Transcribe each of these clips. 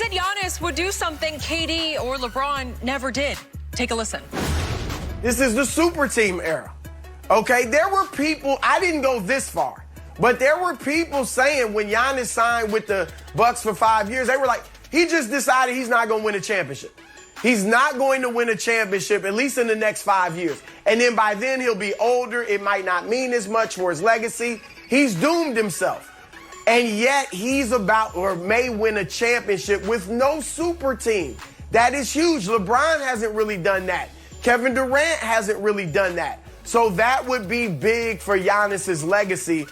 said Giannis would do something KD or LeBron never did. Take a listen. This is the super team era. Okay, there were people, I didn't go this far, but there were people saying when Giannis signed with the Bucks for 5 years, they were like, he just decided he's not going to win a championship. He's not going to win a championship, at least in the next 5 years. And then by then he'll be older. It might not mean as much for his legacy. He's doomed himself. And yet he's about or may win a championship with no super team. That is huge. LeBron hasn't really done that. Kevin Durant hasn't really done that. So that would be big for Giannis's legacy.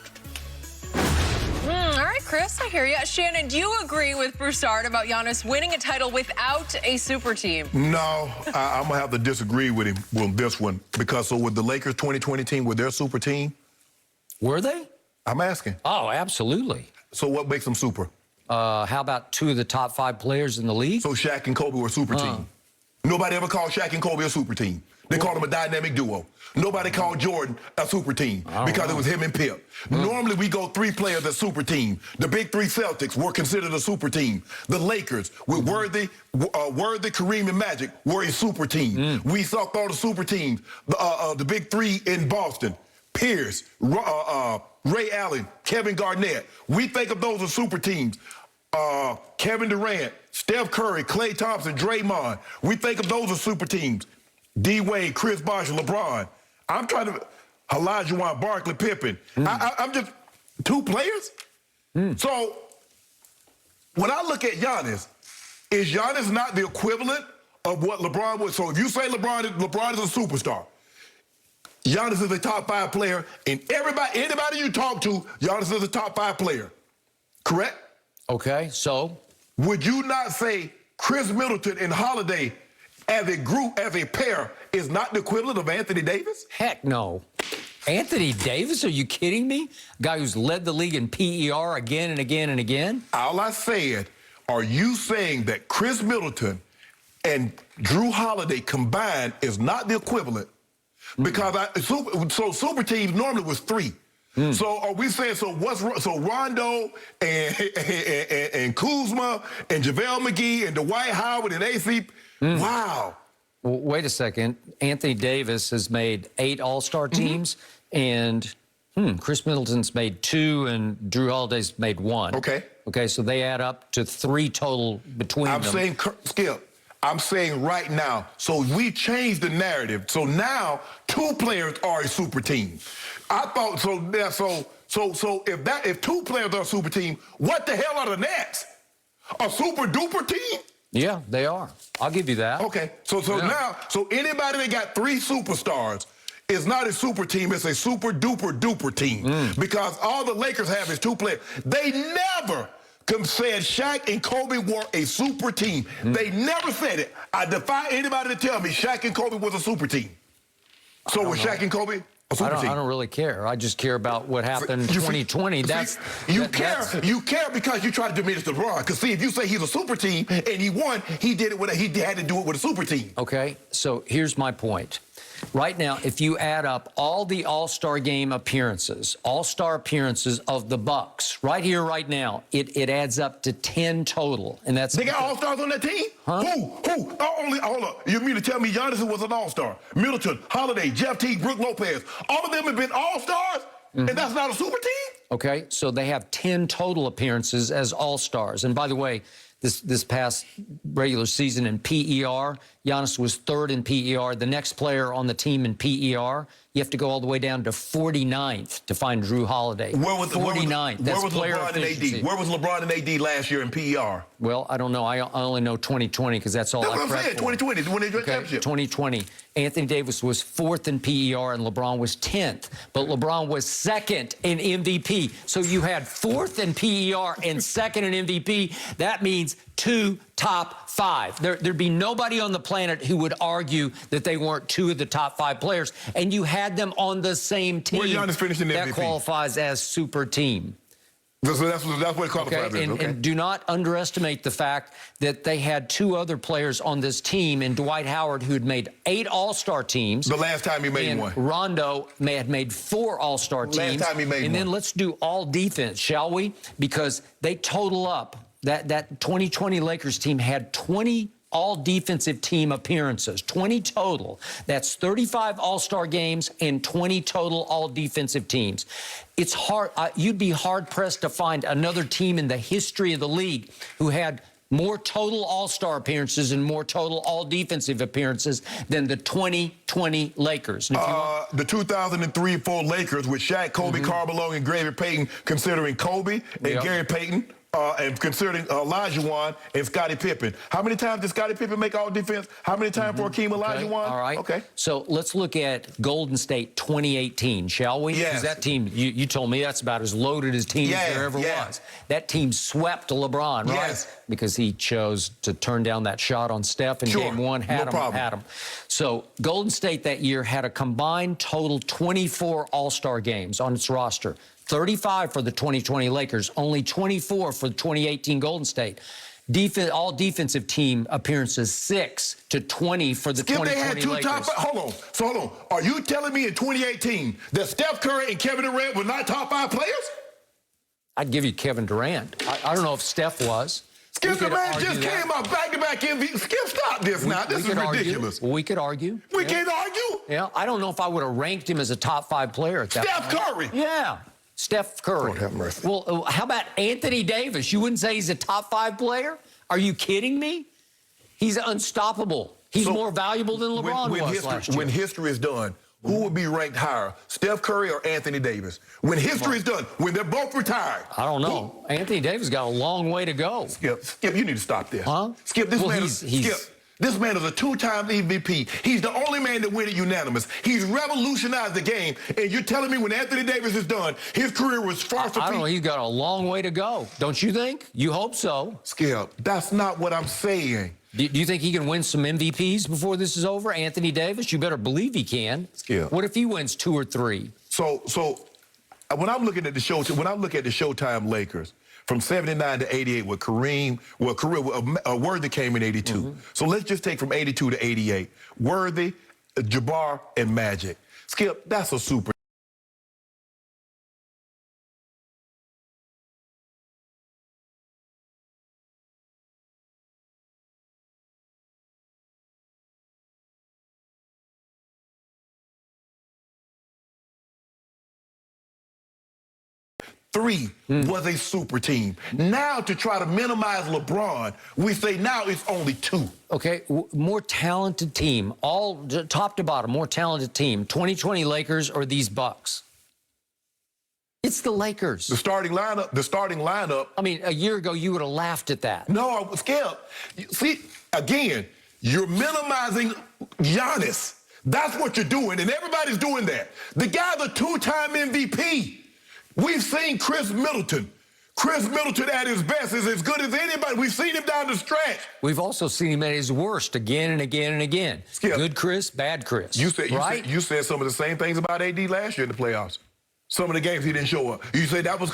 All right, Chris, I hear you. Shannon, do you agree with Broussard about Giannis winning a title without a super team? No, I'm going to have to disagree with him on this one. Because so with the Lakers 2020 team, with their super team? Were they? I'm asking. Oh, absolutely. So what makes them super? How about two of the top 5 players in the league? So Shaq and Kobe were a super team. Nobody ever called Shaq and Kobe a super team. They called them a dynamic duo. Nobody called Jordan a super team because it was him and Pip. Normally, we go 3 players as super team. The big 3 Celtics were considered a super team. The Lakers with Worthy, Kareem, and Magic were a super team. We thought the super teams, the big 3 in Boston, Pierce, Ray Allen, Kevin Garnett. We think of those as super teams. Kevin Durant, Steph Curry, Klay Thompson, Draymond. We think of those as super teams. D-Wade, Chris Bosh, LeBron. I'm trying to... Olajuwon, Barkley, Pippen. I'm just... 2 players? So, when I look at Giannis, is Giannis not the equivalent of what LeBron was? So if you say LeBron is a superstar, Giannis is a top 5 player, and anybody you talk to, Giannis is a top 5 player. Correct? Okay, so? Would you not say Chris Middleton and Holiday as a group, as a pair, is not the equivalent of Anthony Davis? Heck no. Anthony Davis, are you kidding me? A guy who's led the league in PER again and again and again? All I said, are you saying that Chris Middleton and Drew Holiday combined is not the equivalent? Because super teams normally was 3. So are we saying, so Rondo and Kuzma and JaVale McGee and Dwight Howard and AC, wow. Well, wait a second. Anthony Davis has made 8 All-Star teams, and Chris Middleton's made 2, and Drew Holiday's made 1. Okay. Okay, so they add up to 3 total between them. I'm saying, Skip, I'm saying right now, so we changed the narrative. So now 2 players are a super team. I thought so if 2 players are a super team, what the hell are the Nets? A super duper team? Yeah, they are. I'll give you that. Okay. So now anybody that got 3 superstars is not a super team, it's a super duper team. Because all the Lakers have is 2 players. They never said Shaq and Kobe were a super team. They never said it. I defy anybody to tell me Shaq and Kobe was a super team. So was Shaq and Kobe a super team? I don't really care. I just care about what happened in 2020. You care because you try to diminish LeBron. Because see, if you say he's a super team and he won, he did it he had to do it with a super team. Okay, so here's my point. Right now, if you add up all the All-Star game appearances, All-Star appearances of the Bucks, right here, right now, it adds up to 10 total, and that's... They got All-Stars on that team? Huh? Who? Hold up. You mean to tell me Giannis was an All-Star? Middleton, Holiday, Jeff Teague, Brook Lopez, all of them have been All-Stars, and that's not a super team? Okay, so they have 10 total appearances as All-Stars. And by the way, this past regular season in PER, Giannis was 3rd in PER. The next player on the team in PER, you have to go all the way down to 49th to find Drew Holiday. Where was 49th. Where was LeBron and AD? Where was LeBron and AD last year in PER? Well, I don't know. I only know 2020 because that's all I prepped for. That's what I'm saying, 2020, when they won the championship. 2020. Anthony Davis was 4th in PER and LeBron was 10th. But LeBron was 2nd in MVP. So you had 4th in PER and 2nd in MVP. That means 2 top 5. There'd be nobody on the planet who would argue that they weren't 2 of the top 5 players. And you had them on the same team. Where Giannis finished in the MVP? That qualifies as super team. So that's what it qualifies as. And do not underestimate the fact that they had 2 other players on this team, and Dwight Howard, who had made 8 All-Star teams. The last time he made one. Rondo had made 4 All-Star teams. Last time he made one. And then let's do all defense, shall we? Because they total up That 2020 Lakers team had 20 all-defensive team appearances, 20 total. That's 35 All-Star games and 20 total all-defensive teams. It's hard. You'd be hard-pressed to find another team in the history of the league who had more total All-Star appearances and more total all-defensive appearances than the 2020 Lakers. The 2003-4 Lakers with Shaq, Kobe, Karl Malone, and Gary Payton, considering Kobe and Gary Payton, and considering Olajuwon and Scottie Pippen. How many times did Scottie Pippen make all defense? How many times for Hakeem Olajuwon? All right. Okay. So let's look at Golden State 2018, shall we? Yes. Because that team, you told me that's about as loaded as team as there ever was. That team swept LeBron, right? Yes. Because he chose to turn down that shot on Steph in game one, had him. So Golden State that year had a combined total 24 All-Star games on its roster. 35 for the 2020 Lakers, only 24 for the 2018 Golden State. All defensive team appearances 6 to 20 for the 2020 Lakers. Hold on. Are you telling me in 2018 that Steph Curry and Kevin Durant were not top 5 players? I'd give you Kevin Durant. I don't know if Steph was. Skip, the man just came out back-to-back MVP. Skip, stop this now. This is ridiculous. We could argue. We can't argue? Yeah, I don't know if I would have ranked him as a top 5 player at that Steph point. Curry. Yeah. Steph Curry. Lord have mercy. Well, how about Anthony Davis? You wouldn't say he's a top 5 player? Are you kidding me? He's unstoppable. He's more valuable than LeBron was last year. When history is done, who would be ranked higher, Steph Curry or Anthony Davis? When history is done, when they're both retired. I don't know. Anthony Davis got a long way to go. Skip, you need to stop this. Huh? Skip, this man is a 2-time MVP. He's the only man to win it unanimous. He's revolutionized the game, and you're telling me when Anthony Davis is done, his career was far superior? I don't know. He's got a long way to go. Don't you think? You hope so. Skip, that's not what I'm saying. Do you think he can win some MVPs before this is over? Anthony Davis? You better believe he can. Skip. What if he wins 2 or 3? So when I'm looking at the Showtime Lakers, from 79 to 88 with Kareem, Worthy came in 82. So let's just take from 82 to 88. Worthy, Jabbar, and Magic. Skip, that's a super. Three was a super team. Now, to try to minimize LeBron, we say now it's only 2. Okay, more talented team, all top to bottom, more talented team. 2020 Lakers or these Bucks? It's the Lakers. The starting lineup. I mean, a year ago, you would have laughed at that. No, I was scared. See, again, you're minimizing Giannis. That's what you're doing, and everybody's doing that. The guy's a 2-time MVP. We've seen Chris Middleton. Chris Middleton at his best is as good as anybody. We've seen him down the stretch. We've also seen him at his worst again and again and again. Skip, good Chris, bad Chris. You said some of the same things about AD last year in the playoffs. Some of the games he didn't show up. You say that was